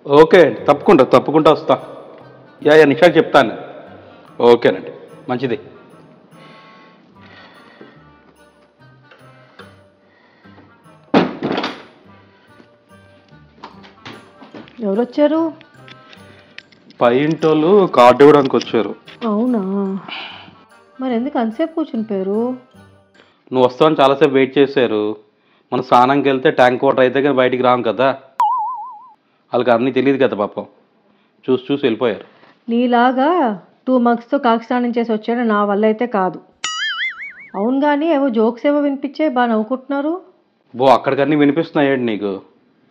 Okay తప్పకుండా తప్పకుండా వస్తా. యా నిషాకి చెప్తాను. ఓకేనండి, మంచిది. ఎవరు వచ్చారు? పై ఇంటోళ్ళు కార్డు ఇవ్వడానికి వచ్చారు. అవునా, మరి ఎందుకు అంతసేపు కూర్చుని పోయారు? నువ్వు వస్తావని చాలాసేపు వెయిట్ చేశారు. మనం స్నానంకి వెళ్తే ట్యాంక్ వాటర్ అయితే కానీ బయటికి రాము కదా, వాళ్ళకి అన్నీ తెలియదు కదా పాపం, చూసి చూసి వెళ్ళిపోయారు. నీలాగా 2 మగ్స్తో కాకిస్నానం చేసి వచ్చాడు నా వల్ల అయితే కాదు. అవును కానీ ఏవో జోక్స్ ఏవో వినిపించే బాగా నవ్వుకుంటున్నారు. అక్కడికన్నీ వినిపిస్తున్నాయండి నీకు?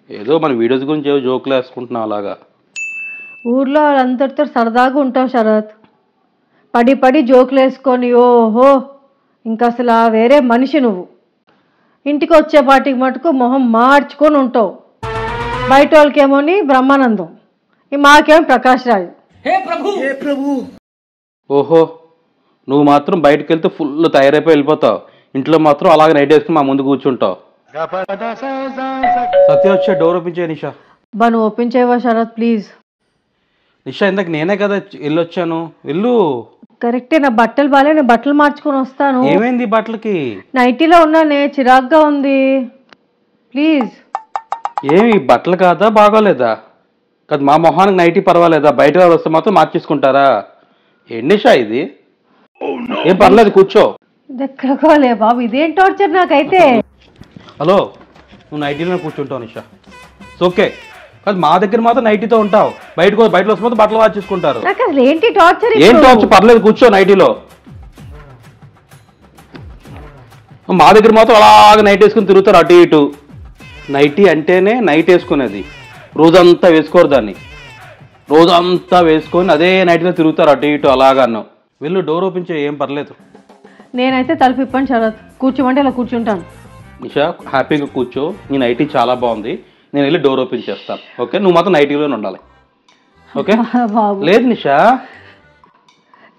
ఏదో మన వీడియోస్ గురించి ఏవో జోకులు వేసుకుంటున్నావు అలాగా. ఊర్లో వాళ్ళందరితో సరదాగా ఉంటావు శరత్, పడి పడి జోకులు వేసుకొని ఓహో ఇంకా అసలు వేరే మనిషి నువ్వు. ఇంటికి వచ్చేపాటికి మటుకు మొహం మార్చుకొని ఉంటావు. బయట వాళ్ళకేమోని బ్రహ్మానందం, మాకేమో ప్రకాష్ రాజు. ఓహో, నువ్వు మాత్రం బయటకు వెళ్తే ఫుల్ తయారైపోయి వెళ్ళిపోతావు, ఇంట్లో మాత్రం అలాగే నైట్ వేసుకుని మా ముందు కూర్చుంటావు. సత్య వచ్చే డోర్ ఓపెన్ చేయ నిషా. నువ్వు ఓపెన్ చేయవా శరత్ ప్లీజ్? నిషా ఇందాక నేనే కదా వెళ్ళొచ్చాను, వెళ్ళు. కరెక్టే, నా బట్టలు బాలే, నేను బట్టలు మార్చుకొని వస్తాను. ఏమైంది బట్టలకి? నైటీలో ఉన్నానే, చిరాగ్గా ఉంది ప్లీజ్. ఏమి బట్టలు కాదా బాగోలేదా? కాదు మా మొహానికి నైటీ పర్వాలేదా? బయట వస్తే మాత్రం మార్చేసుకుంటారా? ఏం నిషా ఇది? ఏం పర్లేదు కూర్చో. ఎక్కడికోలే బాబు, ఇదేం టార్చర్ నాకైతే. హలో, నువ్వు నైటీలో కూర్చుంటావు నిషా, ఓకే. కాదు మా దగ్గర మాత్రం నైటీతో ఉంటావు, బయటకు వస్తే మాత్రం బట్టలు మార్చేసుకుంటారు. నాకు అసలు ఏంటి టార్చర్? ఏం టార్చర్? పర్లేదు కూర్చో నైటీలో. మా దగ్గర మాత్రం అలాగ నైట్ వేసుకుని తిరుగుతారు అటు ఇటు. నైటీ అంటేనే నైట్ వేసుకునేది, రోజంతా వేసుకోరు దాన్ని. రోజంతా వేసుకొని అదే నైట్లో తిరుగుతారు అటు ఇటు అలాగన్నావు. వెళ్ళు డోర్ ఓపెన్ చేయి, ఏం పర్లేదు. నేనైతే తలుపు ఇప్పండి శరత్, కూర్చోమంటే ఇలా కూర్చుంటాను. నిషా హ్యాపీగా కూర్చో, నీ నైటీ చాలా బాగుంది, నేను వెళ్ళి డోర్ ఓపెన్ చేస్తాను. ఓకే, నువ్వు మాత్రం నైటీలోనే ఉండాలి. ఓకే బాబు లేదు నిషా,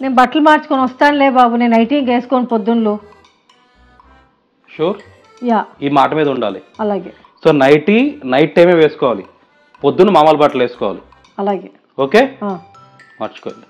నేను బట్టలు మార్చుకొని వస్తానులే బాబు, నేను నైటీ వేసుకొని పొద్దున్నలో. షూర్? యా, ఈ మాట మీద ఉండాలి. అలాగే. సో నైటీ నైట్ టైమే వేసుకోవాలి, పొద్దున్న మామూలు బట్టలు వేసుకోవాలి. అలాగే. ఓకే, మర్చిపోయింది.